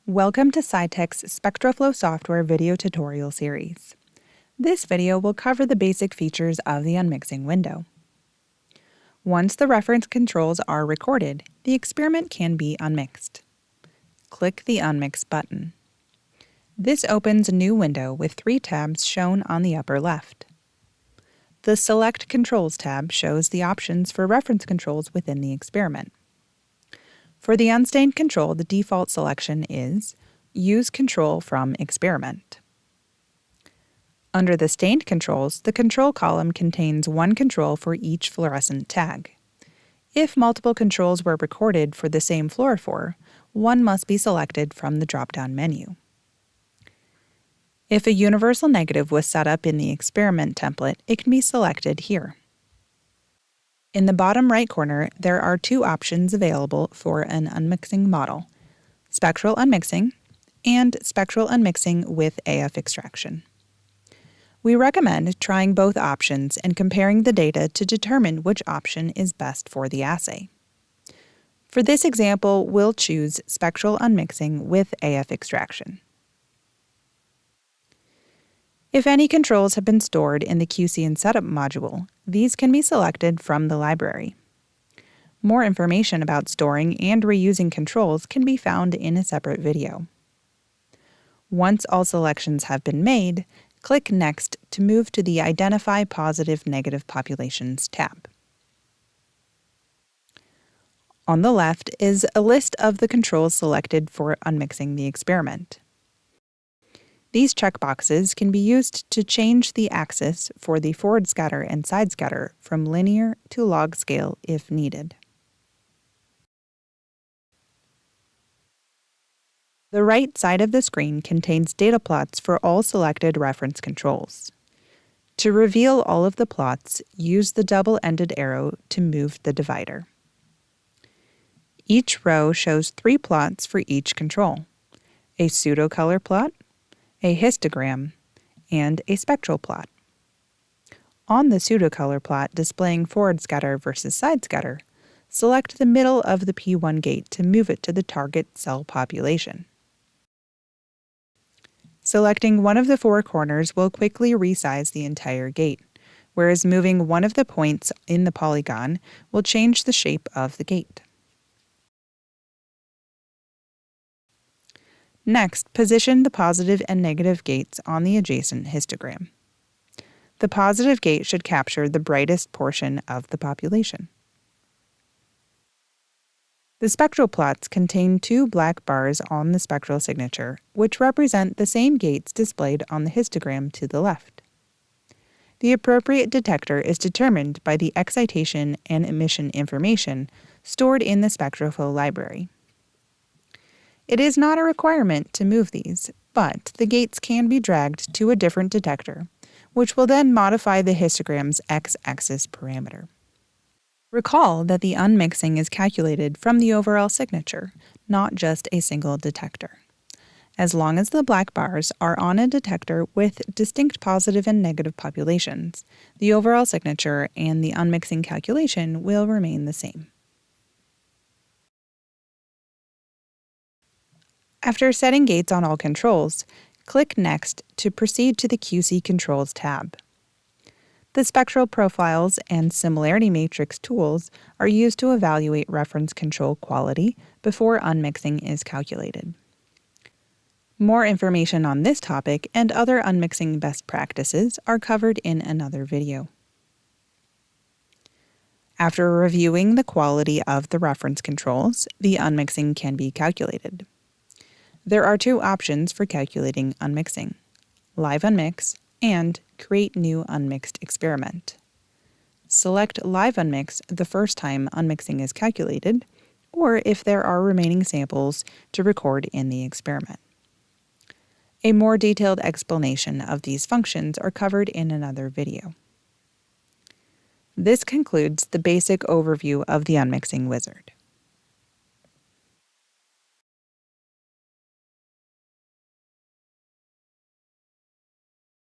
Welcome to SciTech's SpectroFlo software video tutorial series. This video will cover the basic features of the unmixing window. Once the reference controls are recorded, the experiment can be unmixed. Click the Unmix button. This opens a new window with 3 tabs shown on the upper left. The Select Controls tab shows the options for reference controls within the experiment. For the unstained control, the default selection is Use Control from Experiment. Under the stained controls, the control column contains one control for each fluorescent tag. If multiple controls were recorded for the same fluorophore, one must be selected from the drop-down menu. If a universal negative was set up in the experiment template, it can be selected here. In the bottom right corner, there are 2 options available for an unmixing model: spectral unmixing and spectral unmixing with AF extraction. We recommend trying both options and comparing the data to determine which option is best for the assay. For this example, we'll choose spectral unmixing with AF extraction. If any controls have been stored in the QC and Setup module, these can be selected from the library. More information about storing and reusing controls can be found in a separate video. Once all selections have been made, click Next to move to the Identify Positive/Negative Populations tab. On the left is a list of the controls selected for unmixing the experiment. These checkboxes can be used to change the axis for the forward scatter and side scatter from linear to log scale if needed. The right side of the screen contains data plots for all selected reference controls. To reveal all of the plots, use the double-ended arrow to move the divider. Each row shows 3 plots for each control: a pseudo-color plot, a histogram, and a spectral plot. On the pseudo-color plot displaying forward scatter versus side scatter, select the middle of the P1 gate to move it to the target cell population. Selecting one of the 4 corners will quickly resize the entire gate, whereas moving one of the points in the polygon will change the shape of the gate. Next, position the positive and negative gates on the adjacent histogram. The positive gate should capture the brightest portion of the population. The spectral plots contain 2 black bars on the spectral signature, which represent the same gates displayed on the histogram to the left. The appropriate detector is determined by the excitation and emission information stored in the SpectroFlo library. It is not a requirement to move these, but the gates can be dragged to a different detector, which will then modify the histogram's x-axis parameter. Recall that the unmixing is calculated from the overall signature, not just a single detector. As long as the black bars are on a detector with distinct positive and negative populations, the overall signature and the unmixing calculation will remain the same. After setting gates on all controls, click Next to proceed to the QC Controls tab. The spectral profiles and similarity matrix tools are used to evaluate reference control quality before unmixing is calculated. More information on this topic and other unmixing best practices are covered in another video. After reviewing the quality of the reference controls, the unmixing can be calculated. There are 2 options for calculating unmixing: Live Unmix and Create New Unmixed Experiment. Select Live Unmix the first time unmixing is calculated, or if there are remaining samples to record in the experiment. A more detailed explanation of these functions are covered in another video. This concludes the basic overview of the unmixing wizard.